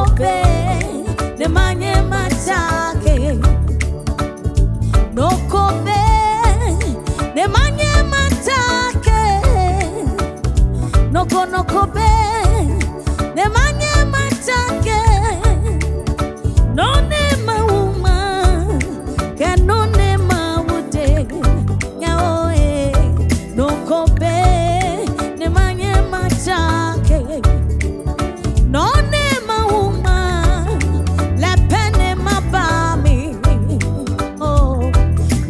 kobe ne manye matake no kobe ne manye matake no kobe ne manye matake no ne mauma ke no ne maude nyaoe no kobe ne manye matake no ne mauma la pene mabami oh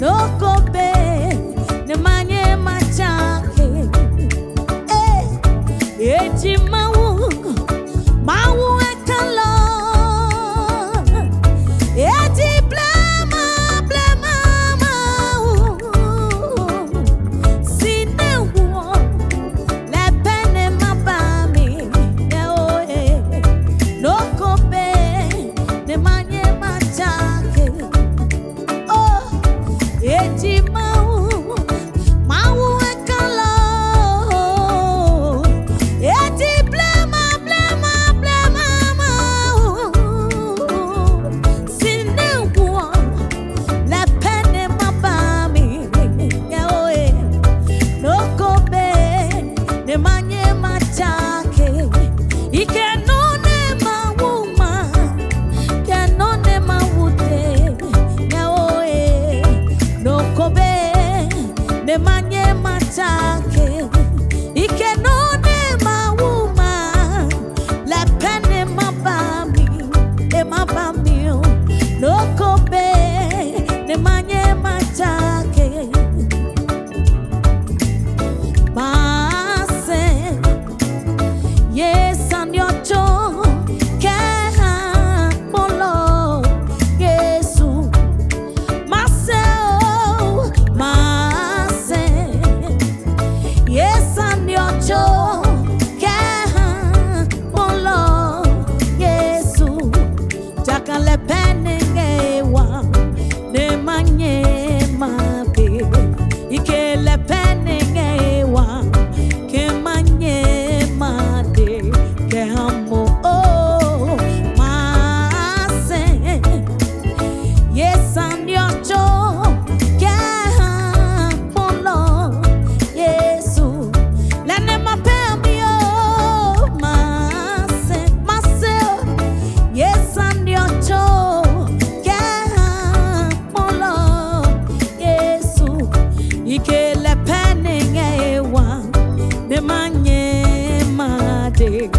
no kobe ne manye matake eti mau ekalo eti blema mau sinewo la pene mabami no kobe ne manye matake oh eti mau ekalo eti blema mau sinewo la pene mabami no kobe ne manye matake ikenone mauma kenone maude no kobe ne manye matake ikenone mauma la pene mabami no kobe ne manye matake Mase, yes, and your toe, can follow, yes, Mase, yes, and your toe, can follow, yes, Jacale Penningewa, ne manye mabe, ikele Penningewa, ke manye made, ke hamo oh Mase, yes and your joe, can follow, Yesu, lene mapemi oh Mase, yes and your joe, can follow, Yesu, ikele Penningewa, ne manye made,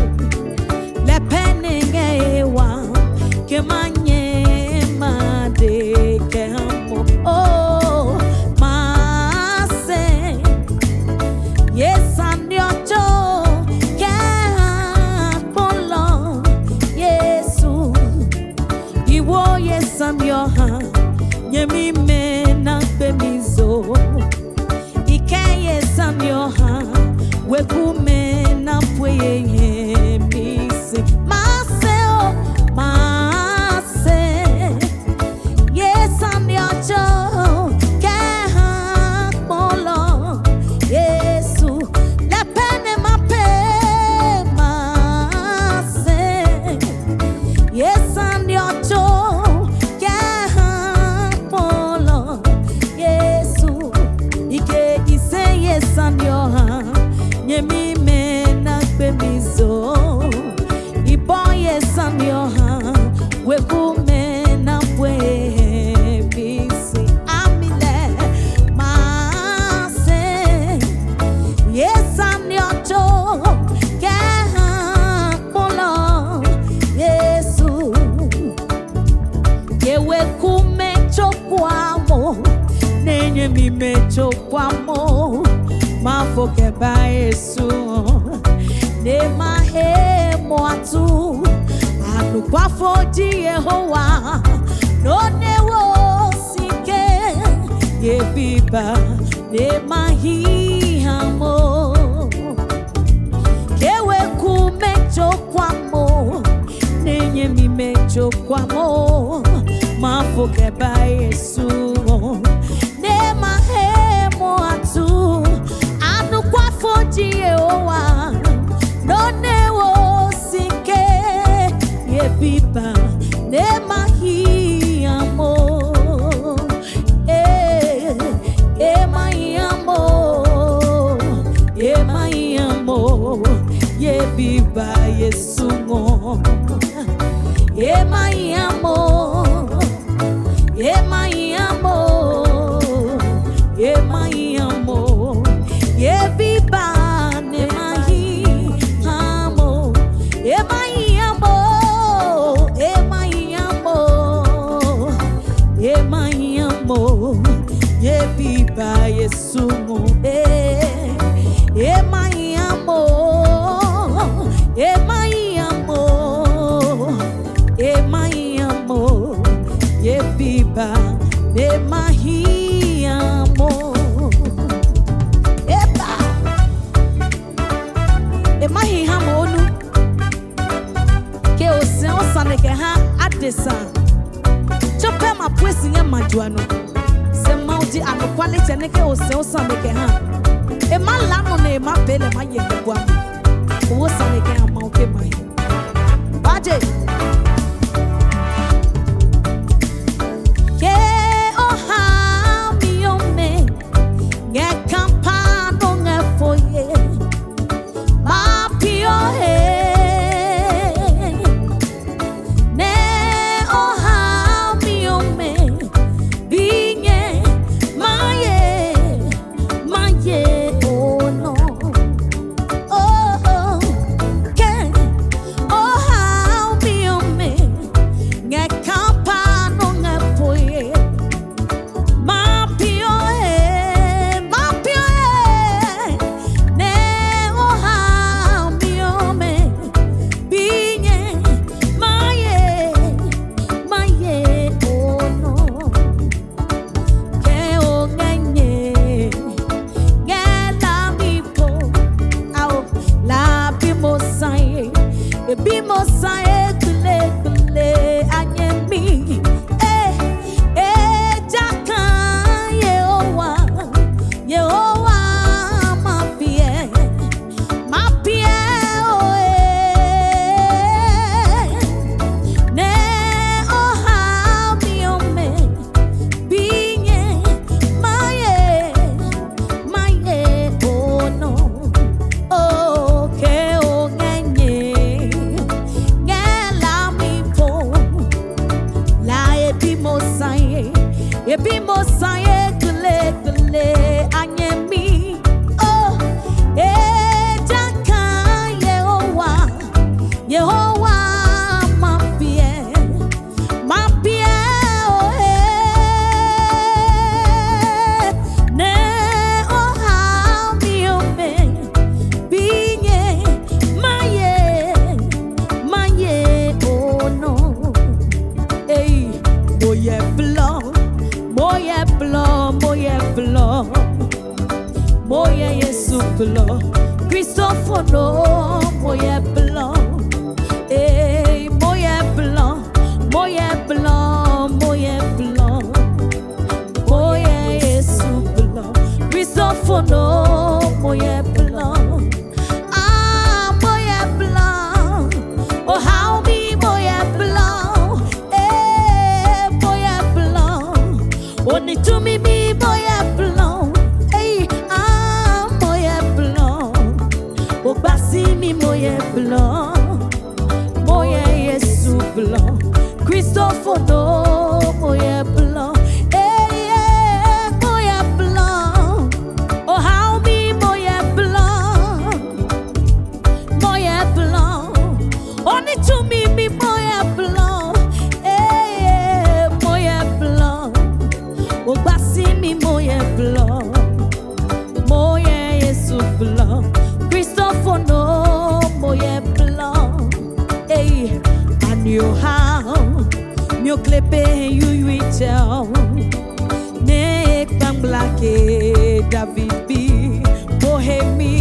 le Penningewa, ke manye made, ke hamo oh Mase, yes and your joe, can follow, Yesu, iwo yes and your hand, yemi me na bemizo, ike yes and your hand, wekume na pweye misi Mase oh Mase, yes and your joe, can follow, Yesu, la pene mape Mase, yes and your joe, can follow, Yesu, ike ise yes and your hand, yemi me na bemizo, ibo yes and your hand, wekume na pwe bisi amile Mase, yes and your toe, can follow, Yesu, yewe kume chokwamo, nenye mime chokwamo, mafoke ba Yesu, ne mahe moatu, anu kwa fodi Yehowa, no ne wo sike, ye biba, ne mahi hamo, kewe kume chokwamo, nenye mime chokwamo, mafoke ba Yesu, ne mahe moatu, anu kwa fodi Yehowa, no ne wo sike, ye biba ne mahi amo mahi amo ye biba yesungo mahi amo mahi amo ye biba ne mahi amo mahi amo mahi amo ye biba yesungo mahi amo mahi amo ye biba ne mahi amo mahi amo nu ke o sane ke ha adesa chope ma poesi nya majua no se maudi anokwalite ne ke o sane ke ha e ma lano ne ma bele ma ye kwa o sane ke ha ma o ke mahi baje ke o ha mi o me nge kampano nge foye ma pio he ne o ha mi o me binye maye oh no oh ke o ha mi o me nge kampano nge foye ma pio he ne o ha mi o me binye maye oh no ke o ngenye ngela mi po au la bimo saye kule anyemi jaka Yehowa mapie oh ne o ha mi o me binye maye oh no oh ke o ngenye ngela mi po la ebimo saye kule anyemi oh jaka Yehowa mapie oh ne o ha mi o me binye maye oh no moye Yesu blo Cristofono moye blo moye Yesu blo Cristofono moye blo moye blo oh how me moye blo only to me moye blo Basimi moye Yesu blanc Cristofono moye blanc moye blanc oh how me moye blanc only to me moye blanc oh basimi moye blanc Yesu blanc Cristofono moye blanc and you how mio klepe you tell ne banglake David B bohemi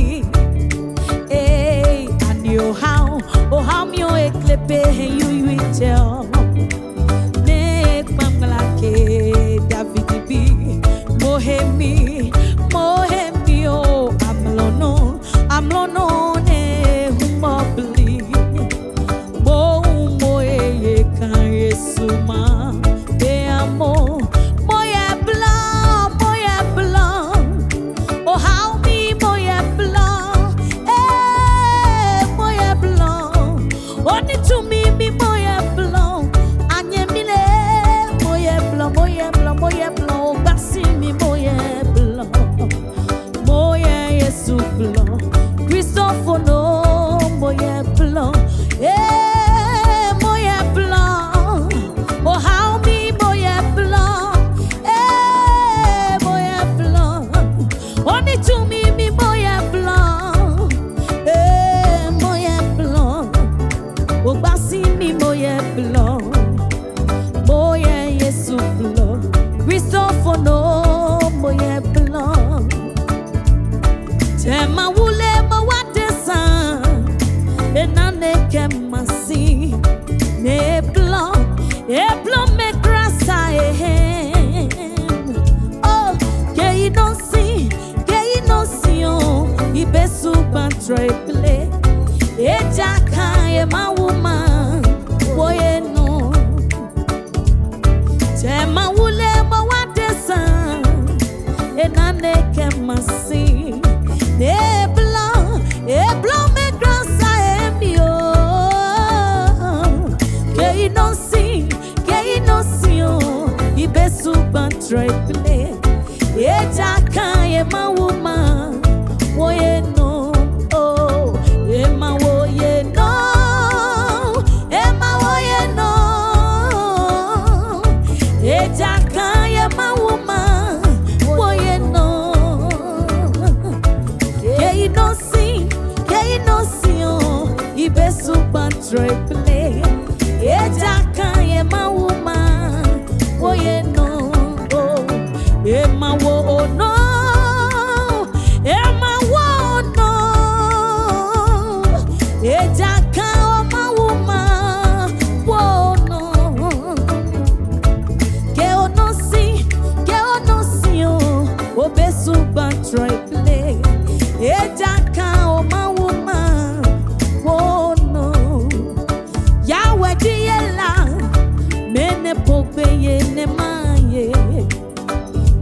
and you how oh how mio klepe you tell ne banglake David B bohemi oh amlono ne humobli mo Eblo me grasa oh, que não se oh, e besu bantrele. Eja kaye ma woman, boye no. Tema wule ma wadesa, enane ke masi. Eblo me grasa emio. Que não se oh, e besu bantrele. Eja kaye ma woman, boye no. Oh, ema woye no, ema woye no. Eja kaye ma woman, boye no. Que não se oh, e besu bantrele. Eja kaye ma woman, boye no. Oh, ema wo no.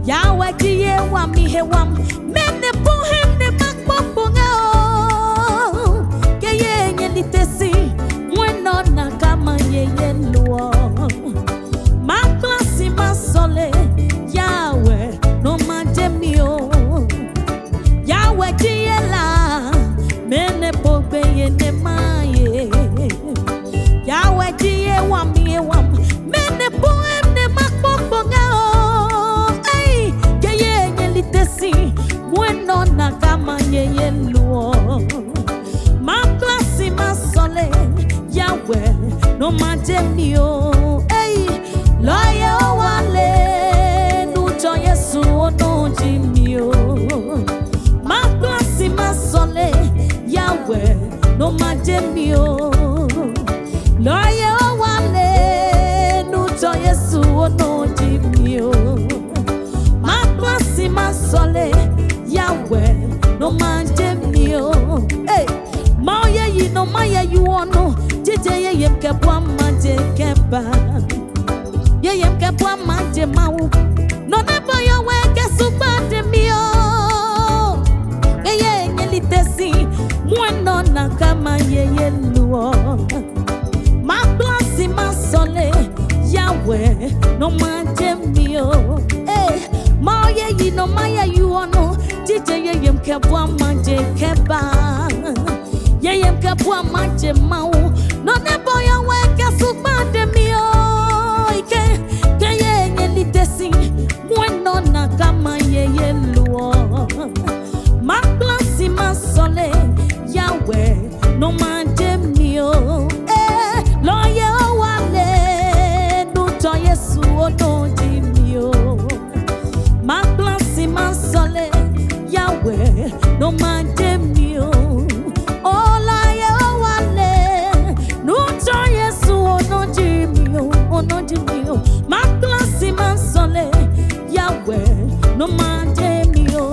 Yahweh diye wa mihe wam mene pohem ne makpoponga o ke ye nyelitesi mweno na kama ye luo maklasi masole Yahweh no majemio Yahweh diye la mene pobe ye ne maye Yahweh diye wa mihe wam mene pohem ne makpoponga bueno na kama yeye luo maklasi masole Yahweh no majemio loye wale nucho Yesu ono jimio maklasi masole Yahweh no majemio loye wale nucho Yesu ono jimio maklasi masole Yahweh no manjemio maya yi no maya you ono jeje ye yem ke bwa manje keba ye yem ke bwa manje mawu no never your way ke subande mio ye nyelitesi mweno na kama ye luo maklasi masole Yahweh no manjemio maya yi no maya you ono jeje ye yem ke bwa manje keba ye yem ke bwa manje mawu no never your way ke subande mio ke ye nyelitesi mweno na kama ye luo maklasi masole Yahweh no manjemio loye wale nuto Yesu ono jimio maklasi masole Yahweh no manjemio olaye wale nuto Yesu ono jimio maklasi masole Yahweh no manjemio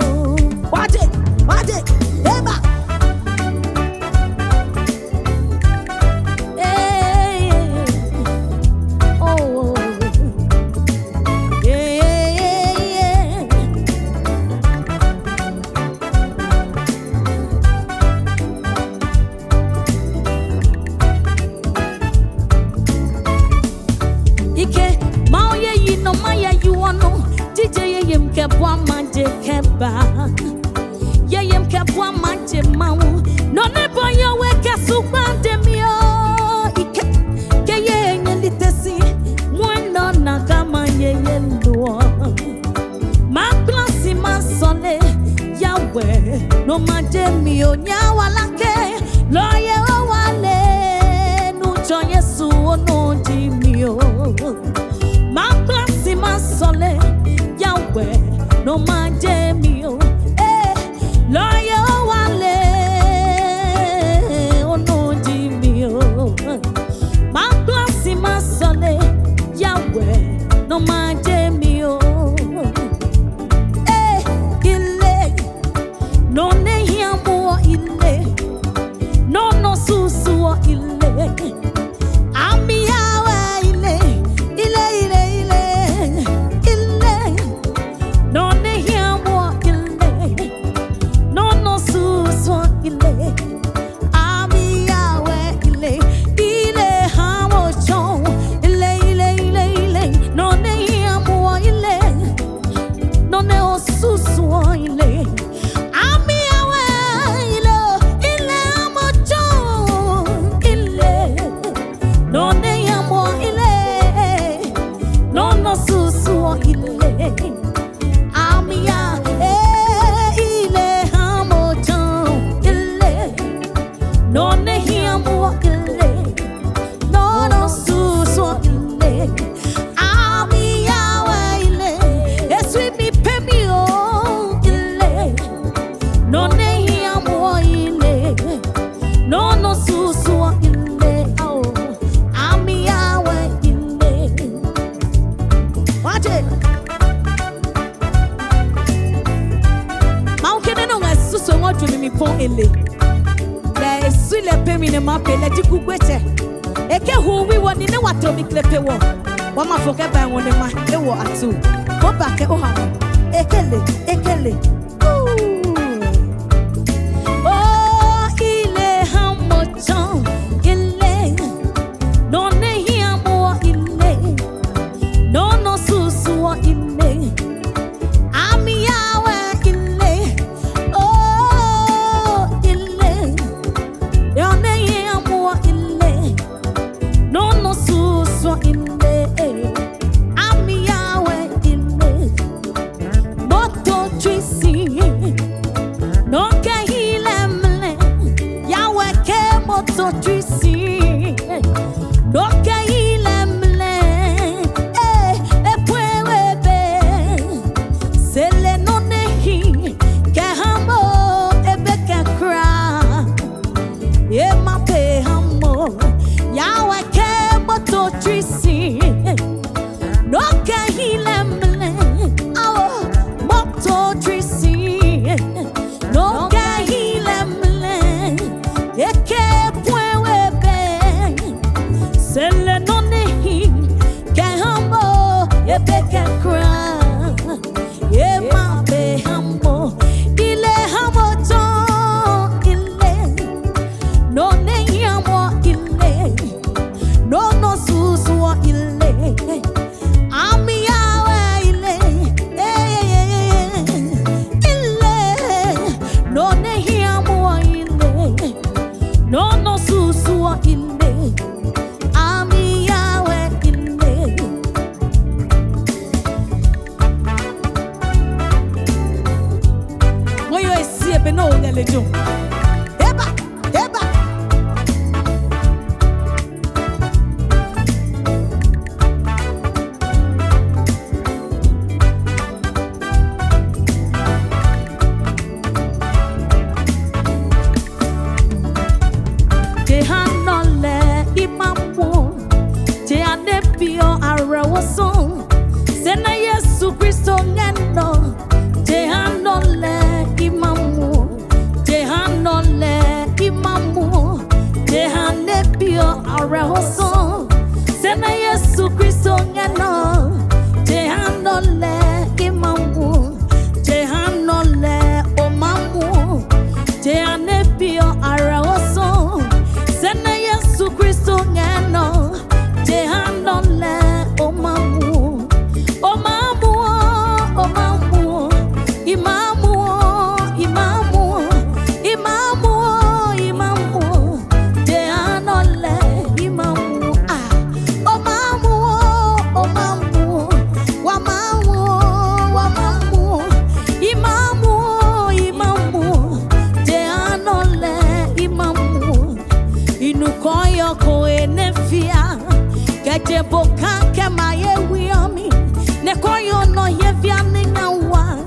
waje eba kebwa manje keba ye yem kebwa manje mawu no nebo yo we kesubande mio ike ke ye nyelitesi mweno na kama ye luo maklasi masole Yahweh no majemio nyawalake loye wale nucho Yesu ono jimio maklasi masole Yahweh no majemio loye wale ono jimio maklasi masole no majemio. Eh, ile no ne hiamo ile no no susu ile amiawa ile no ne hiamo ile no no susu ile amiawa ile hamo chon ile no ne hiamo ile no ne osusu ile amiawa ile hamo chon ile no ne hiamo ile no no susu ile amia ile hamo chon ile no ne hiamo ile no no susu ile amia ile eswi mi pemio ile no ne hiamo ile no no susu ile oh amia ile waje maukene no ngasusu ngotu mi pon ele la esu le pemi ne mape le diku gbeche eke huwi woni ne wato mi klepe wo wa ma foke ba won ne ma e wo atu go back e o ha ekele oh ile hamo chan ile no ne hiamo ile no no susu ile amiawe ile oh ile no ne hiamo ile no no susu ile amiawe ile moto trisi no ke hile mle yawe ke moto trisi no ke hile mle epwewe be sele no nehi ke hamo ebe ke kra e mape hamo yawe ke moto trisi no ke hile mle oh moto trisi no ke hile mle eke pwewe be sele no nehi ke hamo ebe ke kra e mape hamo ile hamo to ile no nehi hamo ile no no susu ile amiawe ile ile no nehi hamo ile no no susu ile amiawe ile moyo esi ebe no ngelejo eba Jehanole imamu Jehanepio arewoson Sena Yesu Kristo ngendo Jehanole imamu Jehanole imamu Jehanepio arewoson Sena Yesu Kristo ngendo Jehanole imamu Jehanole omamu Jehanepio arewoson Sena Yesu Kristo ngeno Jehanole omamu imamu Jehanole imamu omamu wamamu imamu Jehanole imamu inukoyo ko enefia kejeboka kema ye wiomi nekoyo no ye viane ngawa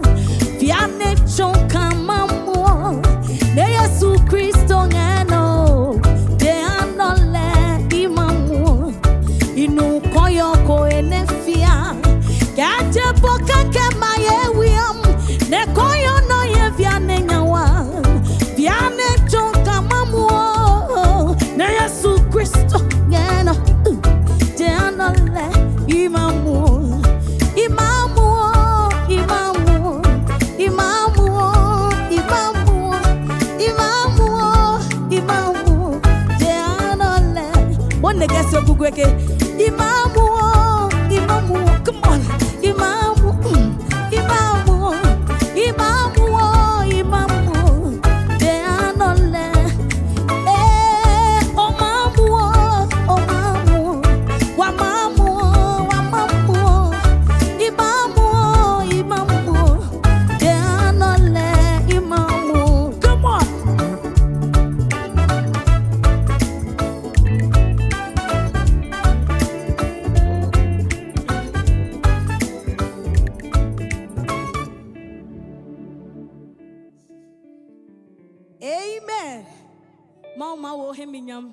viane chonka mamu ne Yesu Kristo ngeno Jehanole imamu inukoyo ko enefia Yajepo kake maye wiam ne koyo no ye viane nyawa viane chonka mamuo ne Yesu Kristo ngeno janole imamu imamu imamu imamu imamu imamu imamu janole one gese kugweke imamu imamu come on imamu imamu imamu imamu janole o mamu o mamu wa mamu imamu imamu janole imamu come on. Amen. Mama wo heminyam.